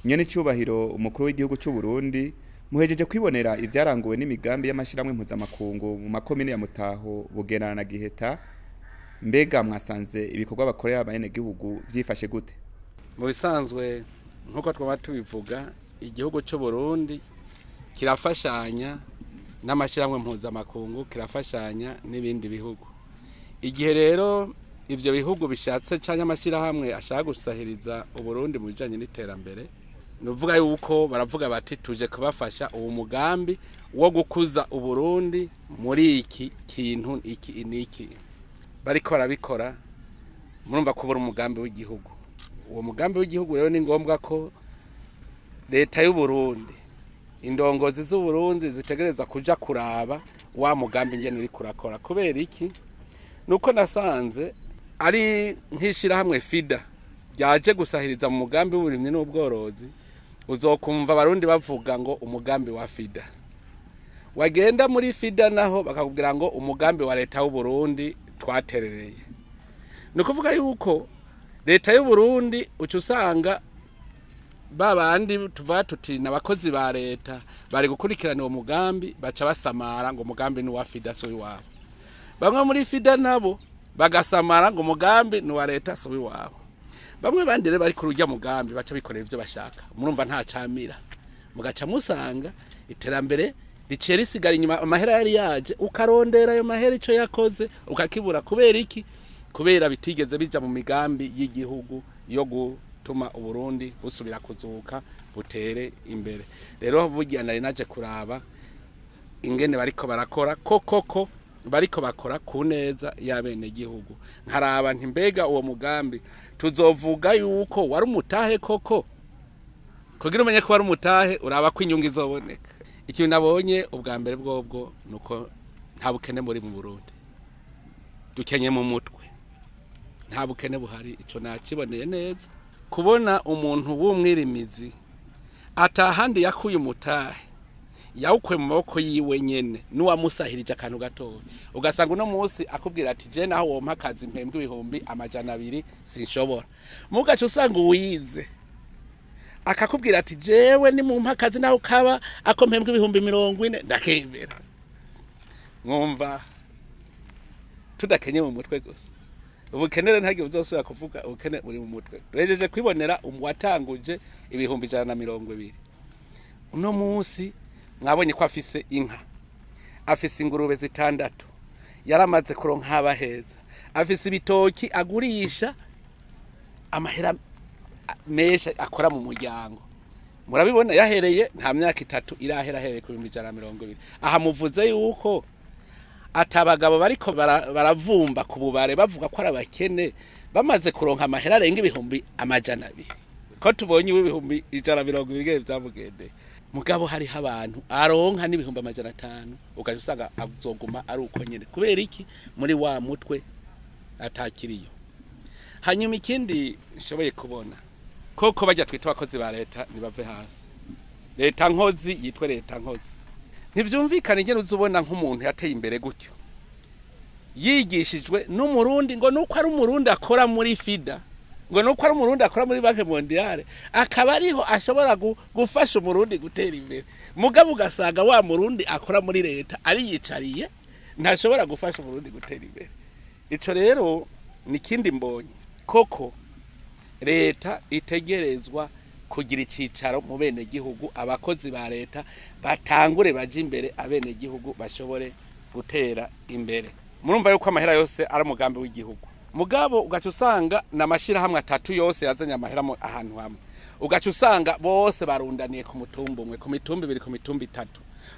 nyene cyubahiro umukuru w'igihugu cy'u Burundi muhejeje kwibonera ivyaranguwe n'imigambi y'amashiramwe mpuzamakungu mu makomine ya Mutaho, Bugendana na Giheta. Mbega mwasanze ibikorwa bakorera abene gihugu vyifashe gute? Mu bisanzwe nkuko twaba tubivuga, igihugu cy'u Burundi kirafashanya n'amashiramwe mpuzamakungu, kirafashanya n'ibindi bihugu. Igihe rero ivyo bihugu bishatse cyane amashirahamwe ashaka gusahiriza u Burundi mu bijanye n'iterambere, nuvuga yuko baravuga bati tuje kubafasha uwo mugambi wo gukuza u Burundi muri iki kintu iki bariko barabikora. Murumva ko buri umugambi w'igihugu. Uwo mugambi w'igihugu rero ni ngombwa ko leta y'u Burundi, indongozi z'u Burundi zitegereza kuja kuraba wa mugambi ngene uri kurakora. Kubera iki? Nuko nasanze ari nk'ishirahamwe FIDA ryaje gusahiriza mu mugambi w'uburimyi n'ubworozi, uzokumva abarundi bavuga ngo umugambi wa FIDA. Wagenda muri FIDA naho bakakubwira ngo umugambi wa leta y'u Burundi twaterereye. Nukuvuga yuko leta y'u Burundi uca usanga babandi tuva tuti n'abakozi ba leta bari gukurikirana uwo mugambi, baca basamara ngo umugambi ni wa FIDA so iwabo. Bamwe muri FIDA nabo bagasamara ngo umugambi ni wa leta so iwabo. Bamwe bandire bari kurujya mugambi baca bikorera ivyo bashaka. Murumva nta camira. Mugaca musanga iterambere riciye risigara inyuma, amahera yari yaje ukarondera ayo mahera ico yakoze ukakibura. Kubera iki? Kubera bitigeze bija mu migambi y'igihugu yo gutuma u Burundi busubira kuzuka butere imbere. Rero burya nari naje kuraba ingene bariko barakora koko bariko bakora ku neza y'abene gihugu. Nkaraba nti mbega uwo mugambi tuzovuga yuko wari umutahe koko? Kugira umenye ko wari umutahe uraba ko inyungu izoboneka. Ikintu nabonye ubwa mbere bwobwo nuko nta bukene muri mu Burundi, dukenye mu mutwe, nta bukene buhari. Ico nakiboneye neza, kubona umuntu w'umwirimizi atahandi yakuye umutahe yawukwe mu maboko yiwe nyene n'uwamusahirije akantu gatoya. Ugasanga uno munsi akubwira ati je naho wompa akazi mpembwe ibihumbi 200 sinshobora. Mugaca usanga uwize akakubwira ati jewe ni mu mpakazi naho kaba ako mpembwe ibihumbi 40 ndakemera. Mwumva tudakenye mu mutwe gusa. Ubukenere ntagiye uzosubira kuvuga ubukene buri mu mutwe. Rejeje kwibonera umwatanguje ibihumbi 120. Uno munsi mwabonye ko afise inka, afise ingurube 6, yaramaze kuronka abaheza, afise ibitoki agurisha amahera mesha akora mu muryango. Murabibona yahereye nta myaka 3 irahera hereye ku 120. Aha muvuze yuko atabagabo bariko baravumba ku bubare bavuga ko arabakene bamaze kuronka amahera arenga ibihumbi 200. Ko tubonye ibihumbi 120 vyavugende. Mugabo hari abantu aronka n'ibihumbi 500, ugaje usanga azoguma ari uko nyene. Kubera iki? Muri wa mutwe atakiriyo. Hanyuma ikindi nshoboye kubona koko bajya twita abakozi ba leta nibave hasi. Leta nkozi yitwe leta nkozi. Ntivyumvikana ingene uzubona nk'umuntu yateye imbere gutyo, yigishijwe n'umurundi ngo nuko ari umurundi akora muri FIDA, ngo nuko ari umurundi akora muri Banque Mondiale, akaba ariho ashobora gufasha umurundi gutera imbere. Mugabo ugasanga wa murundi akora muri leta ari yicariye ntashobora gufasha umurundi gutera imbere. Ico rero nikindi mbonye koko leta itegerezwa kugira icicaro mu bene gihugu, abakozi ba leta batangure baje imbere, abene gihugu bashobore gutera imbere. Murumva yuko amahera yose ari umugambi w'igihugu. Mugabo ugaca usanga n'amashira hamwe 3 yose yazanye amahera ahantu hamwe. Ugaca usanga bose barundaniye ku mutumba umwe, ku mitumba 2, ku mitumba 3.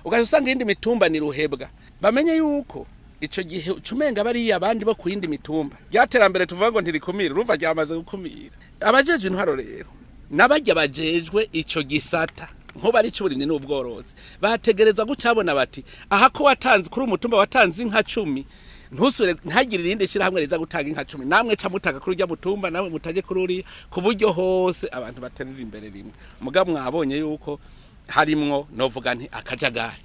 Ugaca usanga indi mitumba ni ruhebwa. Bamenye yuko ico gihe cumenga bari abandi bo kuyindi mitumba ryaterambere tuvuga ngo ntirikumira, urumva ryamaze gukumira. Abajejwe intwaro rero nabajya bajejwe ico gisata nko bari cy'uburimyi n'ubworozi bategereza gucabona bati aha ko watanze kuri umutumba watanze inka 10, ntusure ntagire irindi shira hamwe riza gutanga inka 10, namwe ca mutaka kuri urya mutumba nawe mutaje kuri uri ku buryo hose abantu baterera imbere rimwe. Mugabo mwabonye yuko harimwo novuga nti akajagari.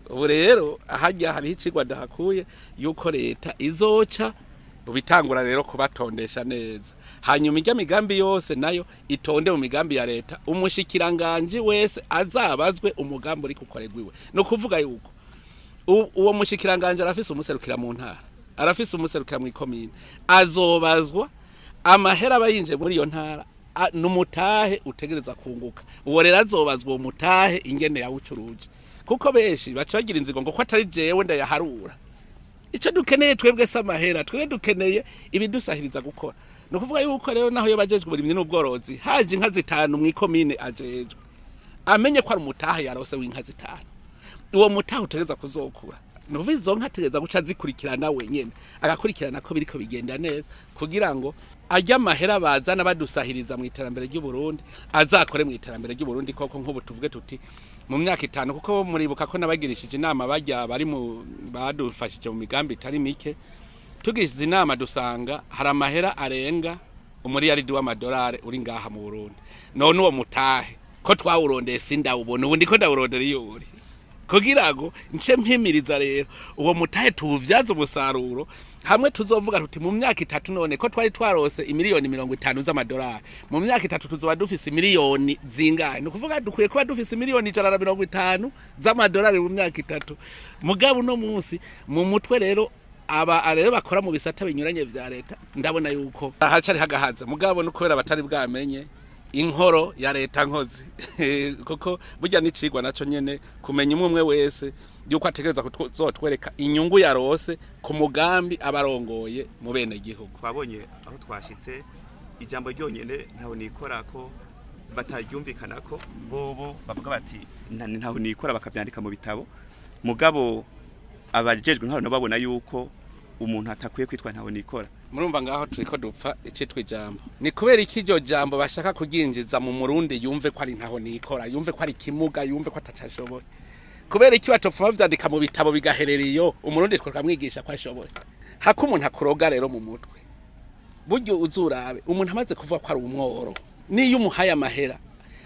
Ubu rero ahajya hari icigwa dahakuye yuko leta izoca bubitangura rero kubatondesha neza hanyuma ijya migambi yose nayo itonde mu migambi ya leta umushikiranganje wese azabazwe umugambi uri kukoregwiwe no kuvuga yuko uwo mushikiranganje arafise umuserukira mu ntara arafise umuserukira mu ikomine azobazwa amahera abayinje muri iyo ntara numutahe utegereza kunguka uwo rero azobazwa uwo mutahe ingene yawucuruje kuko benshi baca bagira inzigo ngo ko atari jewe ndayaharura icyo dukeneye twebwe samahera twebwe dukeneye ibidusahiriza gukora no kuvuga yuko rero naho yo bajejwe burimye n'ubworozi haje inka zitanu mu ikomine ajejwe amenye ko ari umutahe yarose w'inka zitanu uwo mutahe utegereza kuzokura nuva izo nka ategereza guca zikurikirana wenyene agakurikirana ko biriko bigenda neza kugira ngo ajya amahera bazana badusahiriza mu iterambere ry'u Burundi azakore mu iterambere ry'u Burundi koko nk'ubu tuvuge tuti mu myaka 5 kuko muribuka ko nabagirishije inama bajya bari mu badufashije mu migambi itari mike tugishije inama dusanga hari amahera arenga umuriyaridi w'amadolari uri ngaha mu Burundi none uwo mutahe ko twawurondeye sindawubona ubundi ko ndawurondera iyo uri kugira ngo nce mpimiriza rero uwo mutahe tuvyaza umusaruro hamwe tuzovuga tuti mu myaka 3 none ko twari twarose imiliyoni 50 z'amadolari mu myaka 3 tuzoba dufise miliyoni zingahe no kuvuga dukwiye kuba dufise miliyoni 150 z'amadolari mu myaka 3 mugabo no munsi mu mutwe rero rero bakora mu bisata binyuranye vya leta ndabona yuko hacari hagahaza mugabo no kubera batari bwamenye inkoro ya leta nkozi kuko burya nicigwa naco nyene kumenya umwe wese yuko ategereza kuzotwereka inyungu yarose ku mugambi abarongoye mu bene gihugu twabonye aho twashitse ijambo ryonyene ntaho nikora ko bataryumvikana ko bobo bavuga bati ntaho nikora bakavyandika mu bitabo mugabo abajejwe nk'aho no babona yuko umuntu atakwiye kwitwa ntaho nikora murumva ngaho turiko dupfa icitwa ijambo ni kubera iki iryo jambo bashaka kuginjiza mu Murundi yumve ko ari ntaho nikora yumve ko ari kimuga yumve ko atacashoboye kubera iki batopfa bavyandika mu bitabo bigahereriyo umurundi twakamwigisha ko ashoboye hako umuntu akuroga rero mu mutwe buryo uzurabe umuntu amaze kuvuga ko ari umworo niyo umuhaye amahera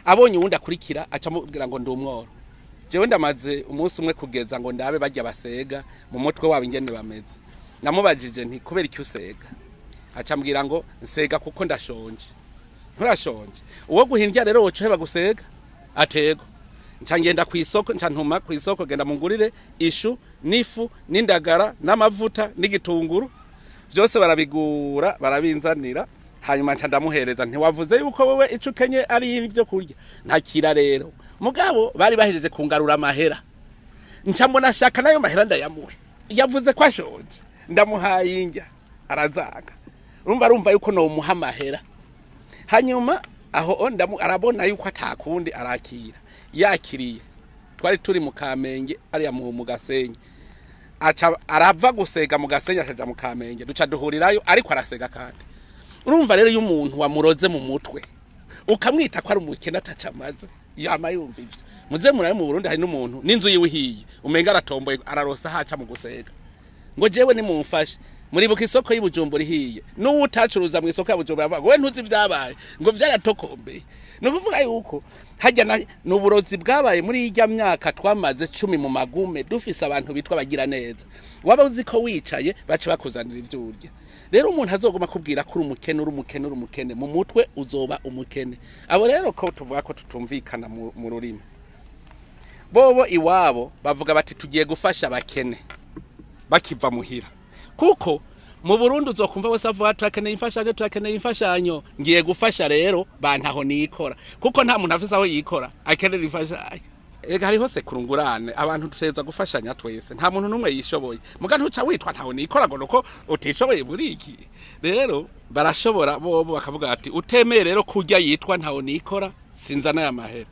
abonye uwundi akurikira aca mubwira ngo ndi umworo jewe ndamaze umunsi umwe kugeza ngo ndabe bajya basega mu mutwe wabo ingene bameze namubajije nti kubera iki usega acambwira ngo nsega kuko ndashonje nturashonje uwo guhindya rero woco heba gusega atego nca ngenda kwisoko nca ntuma kwisoko genda mungurire ishu nifu n'indagara n'amavuta n'igitunguru byose barabigura barabinzanira hanyuma nca ndamuhereza ntiwavuze yuko wowe icukenye ari ibyo kurya ntakira rero mugabo bari bahejeje kungarura amahera nca mbona shaka nayo mahera ndayamuhe yavuze ko ashonje ndamuhaye injya arazaga urumva yuko no muha amahera hanyuma aho arabona yuko atakundi arakira yakiriye twari turi mu Kamenge ariya mu Gasenyi aca arava gusega mu Gasenyi acaja mu Kamenge duca duhurirayo ariko arasega kandi urumva rero y'umuntu wamuroze mu mutwe ukamwita ko ari umukene atacamaze yama yumva ivyo muze muraye mu Burundi hari n'umuntu n'inzu yiwihiye umenga aratomboye ararosa haca mu gusega ngo jewe ni mumfashe muri buka isoko y'Ibujumbura hiye n'uwo utacuruza mu isoko y'Ibujumbura bavuga we ntuzi vyabaye ngo vyaratokombe no kuvuga yuko hajya n'uburozi bwabaye muri ijya myaka twamaze 10 mu magume dufise abantu bitwa bagira neza waba uzi ko wicaye bace bakuzanira ivyurya rero umuntu azoguma kubwira ko urumukene mu mutwe uzoba umukene abo rero ko tuvuga ko tutumvikana mu rurimi bobo iwabo bavuga bati tugiye gufasha abakene bakiva muhira kuko mu Burundi uzokumva wese avuga turakeneye imfashanyo ngiye gufasha rero bantaho nikora kuko nta muntu afise aho yikora akenera imfashanyo ega hariho se kurungurane abantu tuteza gufashanya twese nta muntu numwe yishoboye muga ntuca witwa ntaho nikora ngo nuko utishoboye muri iki rero barashobora bobo bakavuga ati utemeye rero kurya yitwa ntaho nikora sinzana ya mahera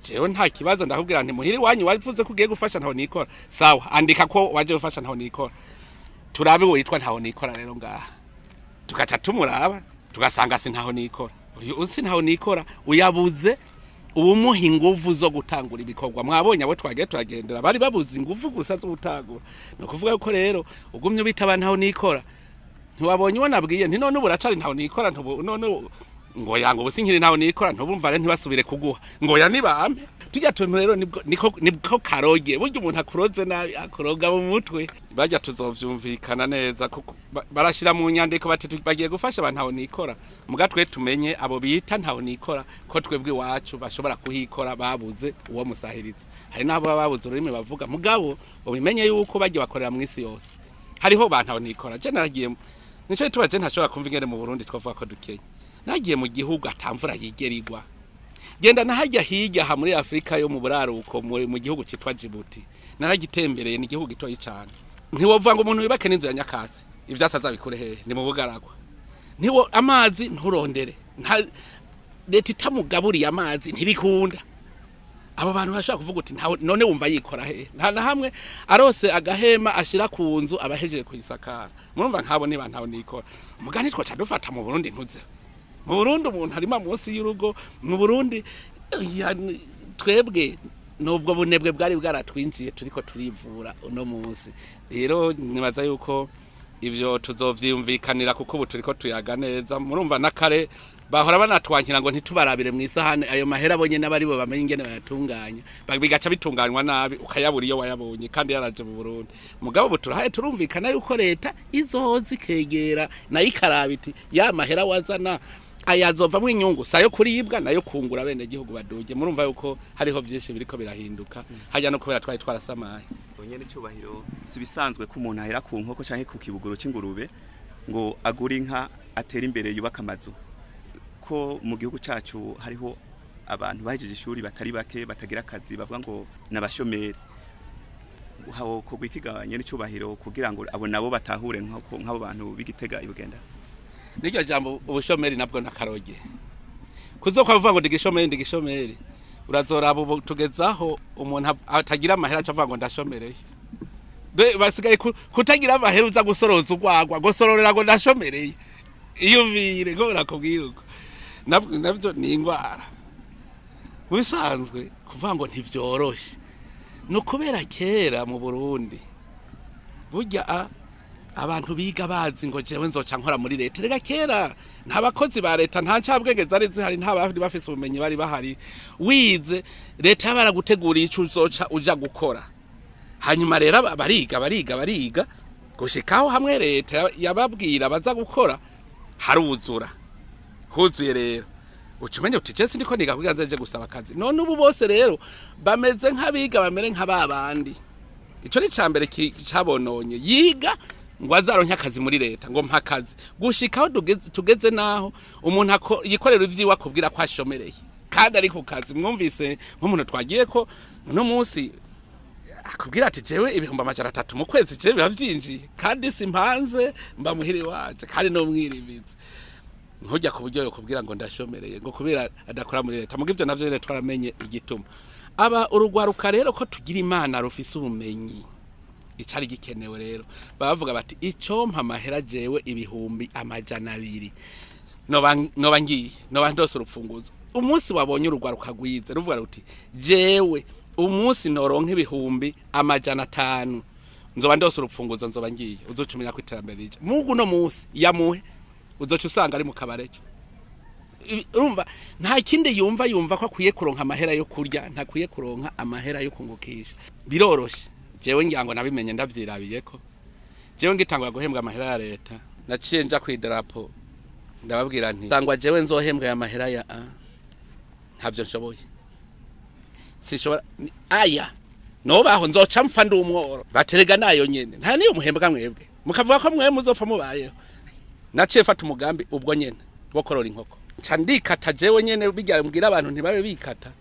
jewe nta kibazo ndakubwira nti muhiri wanyu wavuze ko ugiye gufasha ntaho nikora sawa andika ko waje gufasha ntaho nikora turabe witwa ntaho nikora rero ngaha tugaca tumuraba tugasanga si ntaho nikora uyu usi ntaho nikora uyabuze uwumuha inguvu zo gutangura ibikorwa mwabonye abo twagiye turagendera bari babuze inguvu gusa zo gutangura no kuvuga ko rero ugumye ubita abantu ntaho nikora ntiwabonye ubona bwiye nti none buracari ntaho nikora none ngo yanga ubusinkiri ntaho nikora ntubumva re ntibasubire kuguha ngo ya nibame tujya tuntu rero niko karoge buryo umuntu akuroze nabi akuroga mu mutwe bajya tuzovyumvikana neza kuko barashira mu nyandiko bati bagiye gufasha abantu aho nikora mugatwe tumenye abo bita ntaho nikora ko twebwe iwacu bashobora kuhikora babuze uwo musahiriza hari nabo babuze ururimi bavuga mugabo ubimenye yuko bagiye bakorera mu isi yose hariho abantu aho nikora je naragiye nico tubaje ntashobora kumva ingene mu Burundi twavuga ko dukenya nagiye mu gihugu atamvura yigerigwa genda nahajya hirya ha muri Afrika yo mu buraruko mu gihugu citwa Djibouti naragitembereye ni igihugu gitoyi cyane ntiwovuga ngo umuntu yubake n'inzu ya nyakatsi ivyasa zabikure hehe ni mu bugaragwa ntiwo amazi nturondere leta itamugaburiye amazi ntibikunda abo bantu bashaka kuvuga uti none wumva yikora hehe nta na hamwe arose agahema ashira ku nzu abahejeje kuyisakara murumva nkabo ni bantu nikora mugani twaca dufata mu Burundi ntuze mu Burundi umuntu harimo munsi y'urugo mu Burundi twebwe nubwo bunebwe bwari bwaratwinjiye turiko turivura uno munsi rero nibaza yuko ivyo tuzovyumvikanira kuko ubu turiko tuyaga neza murumva nakare bahora banatwankira ngo ntitubarabire mu isahane ayo mahera bonye n'abari bo bamenye ingene bayatunganya bigaca bitunganywa nabi ukayabura iyo wayabonye kandi yaraje mu Burundi mugabo ubu turahaye turumvikana yuko leta izoza ikegera nayo ikarabiti ya mahera wazana ayazovamwe inyungu sayo kuribwa nayo kungura bene gihugu badoge murumva yuko hariho byinshi biriko birahinduka hajya no kubera twari twarasamaye onye n'icubahiro sibisanzwe ko umuntu ahera ku nkoko canke ku kibuguro c'ingurube ngo agura inka atera imbere yubaka amazu ko mu gihugu cacu hariho abantu bahejeje ishuri batari bake batagira akazi bavuga ngo nabashomeri hawo ko gwikiganye n'icubahiro kugira ngo abo nabo batahure nk'abo bantu bigitega ibugenda niryo jambo ubushomeri nabwo nakaroge kuzokwa vuga ngo ndigishomeri urazoraba ubu tugezaho umuntu atagira amahera acavuga ngo ndashomereye basigaye kutagira amahera uza gusoroza urwagwa gosororera ngo ndashomereye iyo vire ngo rakubwiruko nabyo ni ingwara bisanzwe kuvuga ngo ntivyoroshe no kubera kera mu Burundi burya abantu biga bazi ngo jewe nzoca nkora muri leta rega kera nta bakozi ba leta nta ncabwenge zari zihari nta bafite bafise ubumenyi bari bahari wize leta baraguteguriye ico uzoca uja gukora hanyuma rero bariga gushikaho hamwe leta yababwira baza gukora haruzura huzuye rero ucumenye uti je sindiko niga kugira nzaje gusaba akazi none ubu bose rero bameze nk'abiga bamere nk'ababandi ico ni cambere cabononye yiga ngo azaronke akazi muri leta ngo mpakazi gushikaho tugeze naho umuntu yikorera ivyiwe akubwira ko ashomereye kandi ari ku kazi mwumvise nk'umuntu twagiye ko no munsi akubwira ati jewe ibihumbi 300 mu kwezi je bibavyinjiye kandi simpanze mba muhiri waje kandi no mwirimize nkujya ku buryo yo kubwira ngo ndashomereye ngo kubera adakora muri leta mugivyo navyo rero twaramenye igituma aba urugwaruka rero ko tugira imana rufise ubumenyi icari gikenewe rero bavuga bati ico mpa mahera jewe ibihumbi 200 noba ngiye noba ndose urupfunguzo umunsi wabonye urugwaruka gwize ruvuga ruti jewe umunsi noronka ibihumbi 500 nzoba ndose urupfunguzo nzoba ngiye uzocumenya ko iterambere rije mugu no munsi yamuhe uzoca usanga ari mu kabarejo urumva nta kindi yumva ko akwiye kuronka amahera yo kurya ntakwiye kuronka amahera yo kungukisha biroroshe jewe ngirango nabimenye ndavyirabiye ko jewe ngitangwa guhembwa amahera ya leta naciye nja kwidarapo ndababwira nti tangwa jewe nzohembwa ya mahera ya ntavyo nshoboye sishobora aya nobaho nzoca mfa ndi umworo baterega nayo nyene nta niyo muhembwa mwebwe mukavuga ko mwe muzopfa mubayeho naciye fata umugambi ubwo nyene wo korora inkoko ca ndikata jewe nyene bijya mbwira abantu ntibabe bikata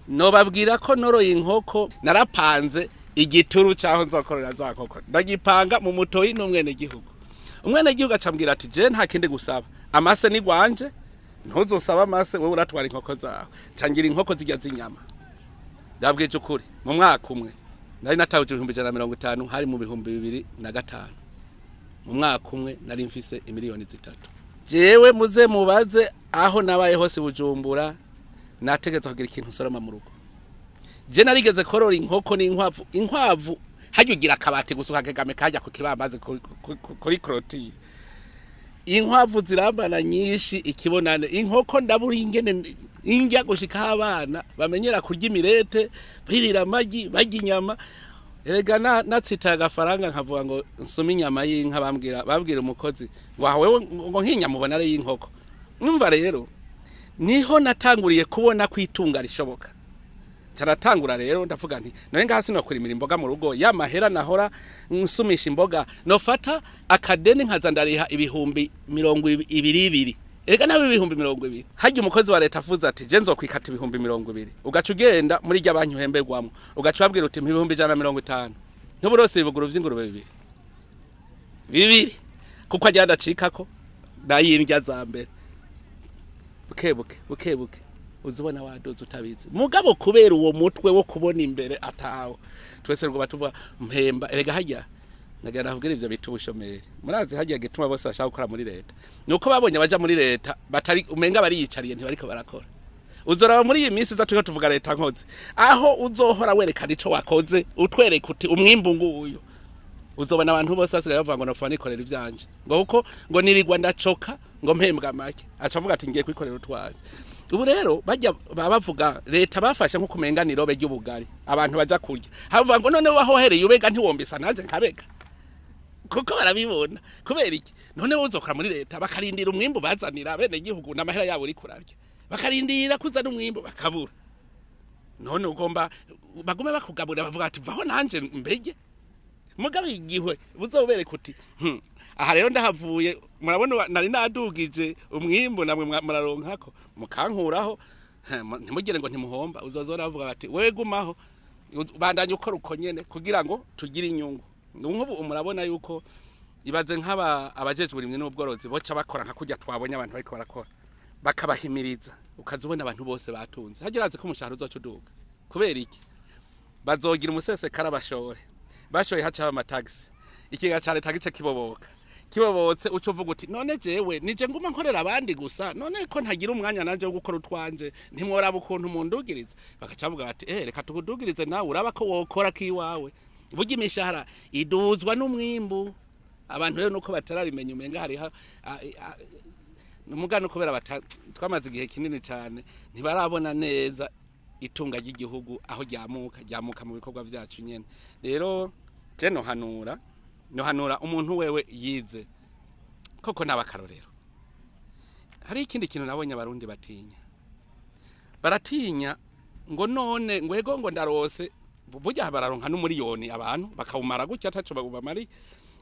nobabwira ko noroye inkoko narapanze igituru cyaho nzokorera za nkoko ndagipanga mu mutoyi n'umwene gihugu umwene gihugu acambwira ati je nta kindi gusaba amase ni gwanje ntuzosaba amase wowe uratwara inkoko zawe cangira inkoko zijya zinyama ndabwije ukuri mu mwaka umwe nari natawuje 150 hari mu 2005 mu mwaka umwe nari mfise imiliyoni 3 jewe muze mubaze aho nabaye hose Bujumbura nategetse kugira ikintu soroma mu rugo je narigeze korora inkoko n'inkwavu hajugira akabati gusuka kegame kajya ku kibambaze kuri crotire inkwavu zirambana nyinshi ikibonane inkoko ndaburi ingene indya gushika abana bamenyera kurya imirete birira amagi barya inyama erega natsitaye agafaranga nkavuga ngo nsome inyama y'inka babwira umukozi ngo wewe ngo nk'inyama ubona ari y'inkoko numva rero niho natanguriye kubona kwitunga rishoboka caratangura rero ndavuga nti none ngahasi no kurimira imboga mu rugo ya mahera nahora nsumisha imboga nofata akadeni nkaza ndariha ibihumbi 222 erega nabe ibihumbi 200 hajya umukozi wa leta avuze ati je nzokwikata ibihumbi 200 ugaca ugenda muri rya banki uhemberwamo ugaca babwira uti ibihumbi 150 ntuburose ibuguru vy'ingurube bibiri kuko ajya ndacikako nayindya za mbere bukebuke uzubona wadoze utabizi mugabo kubera uwo mutwe wo kubona imbere ataho twese rwo batuva mpemba erega hajya nagenda kugira ivyo bitu bushomeri murazi hajya gituma bose bashaka gukora muri leta nuko babonye baja muri leta batari umenga bari yicariye ntibariko barakora uzoraba muri iyi minsi zatwe tuvuga leta nkoze aho uzohora werekana ico wakoze utwereka uti umwimbu nguyu uzobona abantu bose asigaye bavuga ngo nopfa nikorera ivyanje ngo uko ngo nirigwa ndacoka ngo mpembwa make acavuga ati ngiye kwikorera utwaje ubu rero bajya bavuga leta bafashe nko kumenga nirobe ry'ubugari abantu baja kurya havuga ngo none wahohereye ubega ntiwombesa naje nkabega kuko barabibona kubera iki none uzokora muri leta bakarindira umwimbu bazanira bene gihugu namahera yabo uri kurarya bakarindira kuzana umwimbu bakabura none ugomba bagume bakugabura bavuga ati vaho nanje mbege mugabe igihwe buzobereka uti aha rero ndahavuye murabona nari nadugije umwimbu namwe muraronkako mukankuraho ntimugire ngo ntimuhomba uzozora bavuga bati wewe gumaho bandanye ukora uko nyene kugira ngo tugire inyungu nk'ubu murabona yuko ibaze nk'aba abajejwe uburimwe n'ubworozi boca bakora nka kujya twabonye abantu bariko barakora bakabahimiriza ukazubona abantu bose batunze hagiraze ko umushahara uzoca uduga kubera iki bazogira umusesekara bashoye haca amataxi ikiga cyane tagice kibobotse uco uvuga uti none jewe nije nguma nkorera abandi gusa none ko ntagira umwanya nanje wo gukora utwanje ntimworaba ukuntu mundugiriza bakacavuga bati reka tukudugirize nawe uraba ko wokora kiwawe burya imishahara iduzwa n'umwimbu abantu rero nuko batarabimenya umenga hari umugano kubera twamaze igihe kinini cyane ntibarabona neza itunga ry'igihugu aho ryamuka mu bikorwa byacu nyene rero je no hanura umuntu wewe yize koko nabakarorero hari ikindi kintu nabonye abarundi baratinya ngo none ngwego ngo ndarose burya bararonka n'umuriyoni abantu bakawumara gutya ataco bagumamari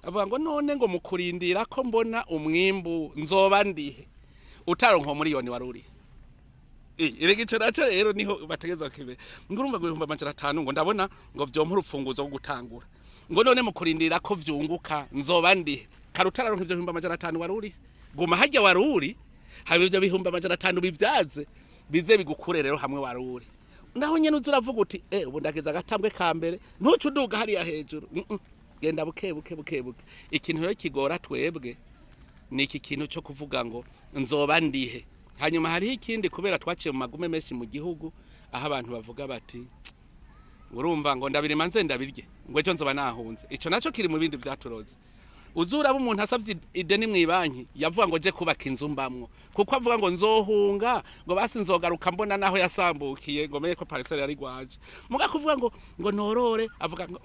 avuga ngo none ngo mukurindira ko mbona umwimbu nzoba ndihe utaronka umuriyoni waruri iregice naco rero niho bategeza kibe ngurumva ngo 500 ngo ndabona ngo vyompa urufunguzo rwo gutangura ngo none mukurindira ko vyunguka nzoba ndihe karutararonka ivyo 500 waruri guma hajya waruri habe ivyo 500 bivyaze bize bigukure rero hamwe waruri ndaho nyene uzuravuga uti ubu ndageza gatambwe ka mbere ntucu duga hariya hejuru genda buke ikintu rero kigora twebwe ni iki kintu cyo kuvuga ngo nzoba ndihe hanyuma hari ikindi kubera twaciye mu magume menshi mu gihugu aho abantu bavuga bati urumva ngo ndabirima nze ndabirye ngo ejo nzoba nahunze ico naco kiri mu bindi byaturoze uzura umuntu asavye ideni mwibanki yavuga ngo je kubaka inzu mbamwo kuko avuga ngo nzohunga ngo basi nzogaruka mbona naho yasambukiye ngo meko parcelle yari gwaje muga kuvuga ngo norore avuga ngo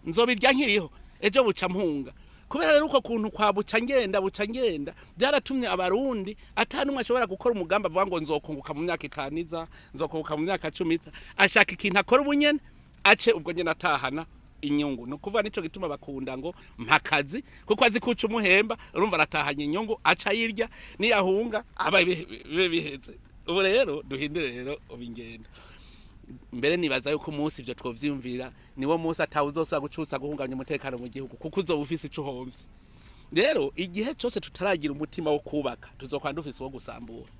nzobirya nkiriho ejo buca mpunga kubera rero uko kuntu kwa buca ngenda byaratumye abarundi atanumwe ashobora gukora umugamba avuga ngo nzokunguka mu myaka 5 nzokunguka mu myaka 10 ashaka ikintu akora ubunyene ace ubwo nyene atahana inyungu no kuva nico gituma bakunda ngo mpakazi kuko azi kuca umuhemba urumva aratahanya inyungu aca yirya niyahunga aba biheze ubu rero duhindure rero ubingendo mbere nibaza yuko umunsi ivyo twovyumvira niwo munsi atawuzosaba gucutsa guhunganya umutekano mu gihugu kuko uzo ufise ico homvye rero igihe cyose tutaragira umutima wo kubaka tuzokwanda ufise wo gusambura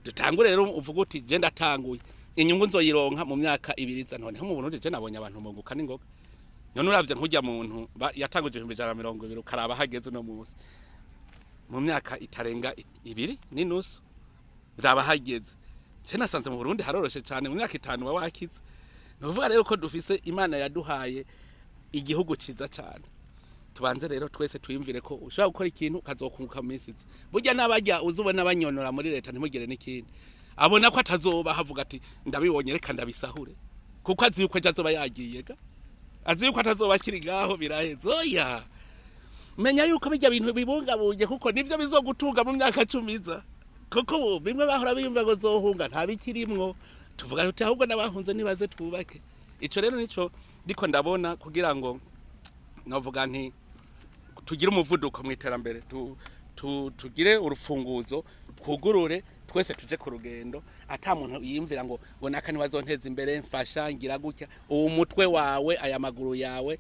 dutangure rero uvuga uti je ndatanguye inyungu nzoyironka mu myaka 2 none mu Burundi je nabonye abantu munguka n'ingoga none uravye nkujya muntu yatanguje 120 karaba hageze no munsi mu myaka itarenga 2 n'inusu raba hageze cyane nasanze mu Burundi haroroshe cyane mu myaka 5 wakize nuvuga rero ko dufise Imana yaduhaye igihugu ciza cyane tubanze rero twese twimvire ko ushobora gukora ikintu kazokunguka mu minsi burya nabajya uzubona banyonora muri leta ntimugire n'ikindi abona ko atazoba havuga ati ndabibonye reka ndabisahure kuko azi yuko azoba yagiye ga azi yuko atazoba kiri gaho birahezoya menya yuko bijya bintu bibungabunye kuko nivyo bizogutunga mu myaka 10 kuko bimwe bahora biyumva ngo zohunga nta bikirimwo tuvuga tuti ahubwo nabahunze nibaze twubake ico rero nico ndiko ndabona kugira ngo novuga nti tugire umuvuduko mu iterambere tugire urufunguzo twugurure twese tuje ku rugendo ata muntu yimvira ngo nakani wazonteza imbere mfasha ngira gutya uwo mutwe wawe aya maguru yawe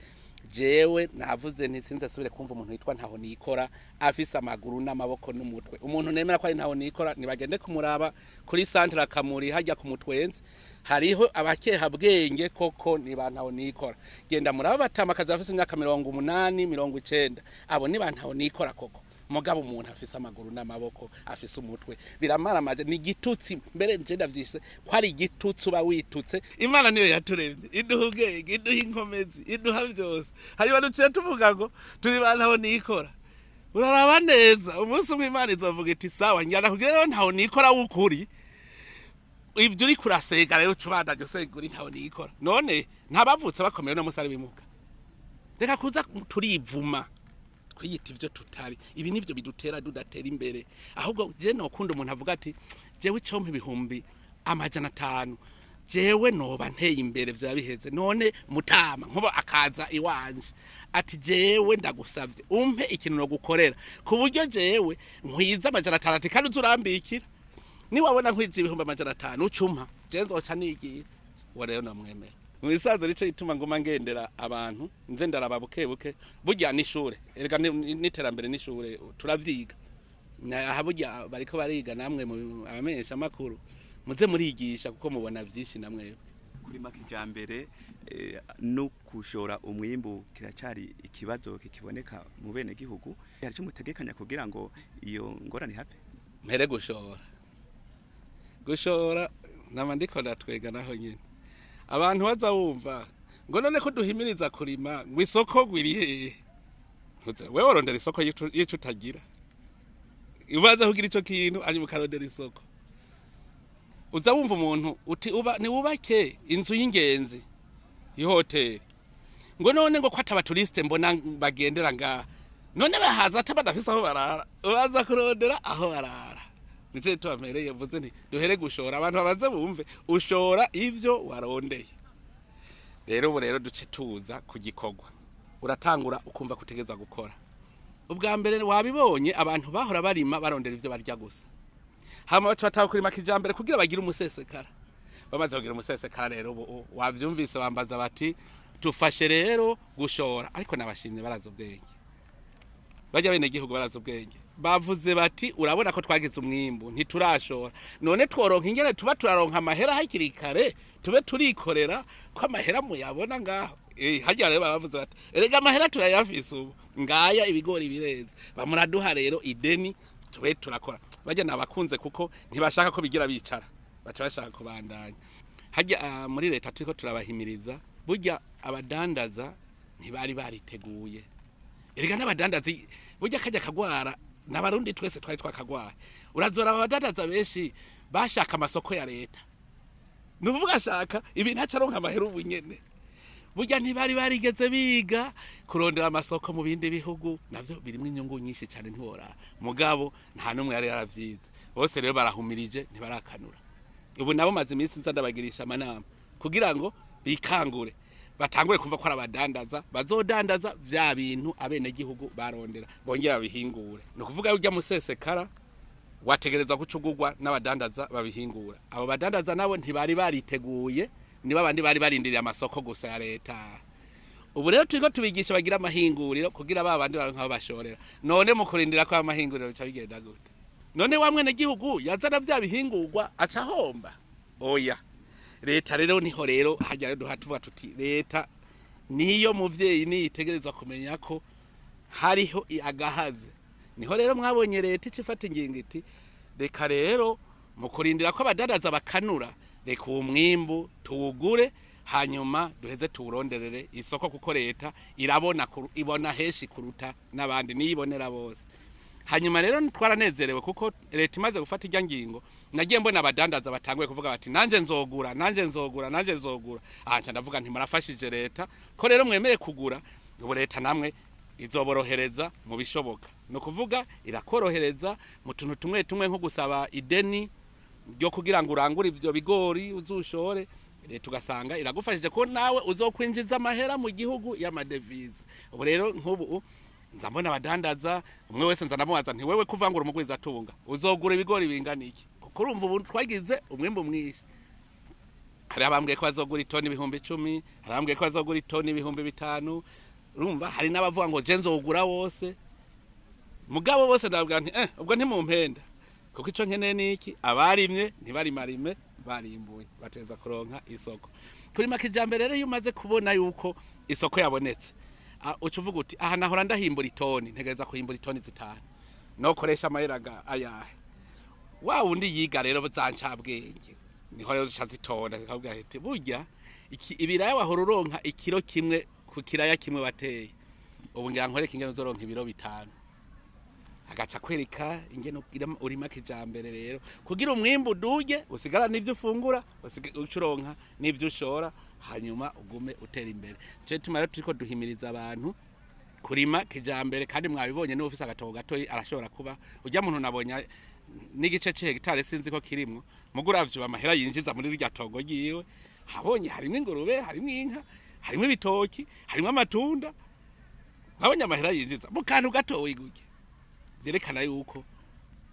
jewe navuze nti sinze asubire kumva umuntu yitwa ntaho nikora afise amaguru n'amaboko n'umutwe umuntu nemera ko ari ntaho nikora nibagende kumuraba kuri centre akamuri hajya ku mutwenzi hariho abakeha bwenge koko niba ntaho nikora genda muraba batamakaza afise imyaka 80 90 abo niba ntaho nikora koko mugabo umuntu afise amaguru n'amaboko afise umutwe biramara maje ni gitutsi mbere nje ndavyise ko ari gitutsi uba witutse imana niyo yaturemye iduhugenge iduha inkomezi iduha byose hanyuma duciye tuvuga ngo turi bantaho nikora uraraba neza umunsi w'Imana izovuga iti sawa njyana kugira rero ntaho nikora w'ukuri ibyo uri kurasega rero cubanda je seguri ntaho nikora none ntabavutse bakomeye no musari bimuka reka kuza turivuma kwiyita ivyo tutari ibi nivyo bidutera dudatera imbere ahubwo je nokunda umuntu avuga ati jewe icompe ibihumbi 500 jewe noba nteye imbere vya biheze none mutama nkuba akaza iwanje ati jewe ndagusavye umpe ikintu no gukorera ku buryo jewe nkwiza 500 ati kandi uzurambikira ni wabona nkwije ibihumbi 500 ucumpa je nzoca nigiye rero namwemera mwisaza rico ituma ngoma ngendera abantu nze ndaraba bukebuke burya n'ishure erega n'iterambere n'ishure turavyiga aha burya bariko bariga namwe mu amesha makuru muze murigisha kuko mubona vyinshi namwe kuri makijambere no kushora umwimbu kiracari ikibazo kikiboneka mu bene gihugu yaje mutegekanya kugira ngo iyo ngorane hape mpere gushora namandiko ndatwega naho nyene abantu baza wumva ngo none ko duhimiriza kurima ngo isoko gwiriye wewe urondera isoko yico utagira ubaza kugira ico kintu ari mukarondera isoko uza wumva umuntu uti uba ni wubake inzu y'ingenzi y'ihoteli ngo none ngo kwata abaturiste mbona bagendera nga none bahaza atabadafise aho barara ubaza kurondera aho barara nice tuamereye yavuze nti duhere gushora abantu babaze bumve ushora ivyo warondeye rero ubu rero duce tuza kugikogwa uratangura ukumva kutegeza gukora ubwa mbere wabibonye abantu bahora barima barondera ivyo barya gusa hama bacu bataho kuri makijambere kugira bagira umusesekara bamaze kugira umusesekara rero wavyumvise bambaza bati tufashe rero gushora ariko nabashimye barazo ubwenge bajya bene gihugu barazo ubwenge bavuze bati urabona ko twagize umwimbu ntiturashora none tworonka ingene tuba turaronka amahera hakiri kare tube turikorera ko amahera muyabona ngaho hajya rero bavuze bati erega amahera turayafise ubu ngaya ibigori bireze bamuraduha rero ideni tube turakora bajya nabakunze kuko ntibashaka ko bigira bicara baca bashaka kubandanya hajya muri leta turiko turabahimiriza burya abadandaza ntibari bariteguye erega n'abadandazi burya kajya kagwara n'abarundi twese twari twakagwaye urazora abadandaza benshi bashaka amasoko ya leta nuvuga shaka ibi ntacaronka amahera ubunyene burya ntibari barigeze biga kurondera amasoko mu bindi bihugu navyo birimo inyungu nyinshi cyane ntiwora mugabo nta numwe yari yaravyize bose rero barahumirije ntibarakanura ubu nabo maze iminsi nza ndabagirisha amanama kugira ngo bikangure batangure kumva ko arabadandaza bazodandaza vya bintu abene gihugu barondera bongera babihingure no kuvuga urya musesekara wategereza gucugurwa n'abadandaza babihingura abo badandaza nabo ntibari bariteguye niba abandi bari barindiriye amasoko gusa ya leta ubu rero turiko tubigisha bagira amahinguriro kugira babandi bankabo bashorera none mu kurindira ko amahinguriro bica bigenda gute none wamwe ne gihugu yazana vya bihingurwa aca homba oya leta rero niho rero hajya duhatuvuga tuti leta niyo muvyeyi niyitegerezwa kumenya ko hariho agahaze niho rero mwabonye leta icifata ingingo iti reka rero mu kurindira ko abadandaza bakanura reka umwimbu tuwugure hanyuma duheze tuwuronderere isoko kuko leta irabona ibona heshi kuruta n'abandi niyibonera bose hanyuma rero twaranezerewe kuko leta imaze gufata irya ngingo nagiye mbona abadandaza batanguye kuvuga bati nanje nzogura ahanca ndavuga nti murafashije leta ko rero mwemeye kugura ubu leta namwe izoborohereza mu bishoboka no kuvuga irakorohereza mu tuntu tumwe nko gusaba ideni ryo kugira ngo urangure ivyo bigori uzushore leta ugasanga iragufashije ko nawe uzokwinjiza amahera mu gihugu y'amadevize ubu rero nk'ubu nza mbona abadandaza umwe wese nza namubaza nti wewe kuvangura umugwiza atunga uzogura ibigori bingana iki kuko urumva ubu twagize umwimbo mwinshi hari abambwiye ko bazogura itoni 10,000 hari abambwiye ko bazogura itoni 5,000 urumva hari n'abavuga ngo je nzogura wose mugabo bose ndavuga nti ubwo ntimumpenda kuko ico nkeneye niki abarimye ntibarimarime barimbuye bateza kuronka isoko kuri makijambere rero yumaze kubona yuko isoko yabonetse ucuvuga uti aha nahora ndahimbura itoni ntegeza kuhimbura itoni 5 no koresha amaheraga ayahe wa wundi yiga rero bazancabwenge niho rero cazitona akavuga ati burya ibiraya wahora uronka ikiro kimwe ku kiraya kimwe bateye ubu ngira nkoreka ingeno zoronka ibiro 5 agaca kwereka ingeno urima kijambere rero kugira umwimbu duje usigara n'ivyo ufungura ucuronka n'ivyo ushora hanyuma ugume utera imbere cyo tuma rero turiko duhimiriza abantu kurima kijambere kandi mwabibonye no ufise agatogo gatoyi arashobora kuba ujya muntu nabonye n'igice c'hegitare sinzi ko kirimwo muguravyo amahera yinjiza muri rya togo giwe habonye harimo ingurube harimo inka harimo ibitoki harimo amatunda nkabonye amahera yinjiza mu kantu gatoyi guke vyerekana yuko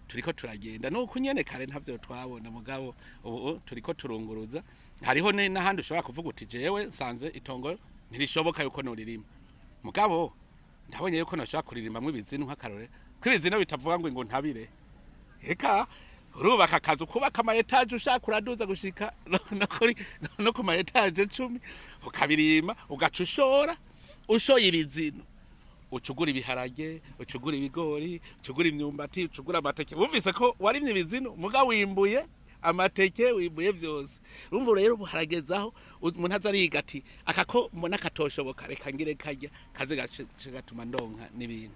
turiko turagenda nuko nyene kare ntavyo twabona mugabo ubu turiko turunguruza hariho n'ahandi ushobora kuvuga uti jewe sanze itongo ntirishoboka yuko noririma mugabo ndabonye yuko nashobora kuririmamwe ibizinu nk'akarore kw'ibizinu bitavuga ngo ntabire eka urubaka akazu kubaka ama etage ushaka uraduza gushika no ku ma etage 10 ukabirima ugacushora ushoye ibizinu ucugura ibiharage ucugura ibigori ucugura imyumbati ucugura amateke bumvise ko warimye ibizinu muga wimbuye amateke wimbuye vyose urumva rero buharagezaho umuntu azariga ati akako mbona katoshoboka reka ngire kajya kaze gatuma ndonka nibindi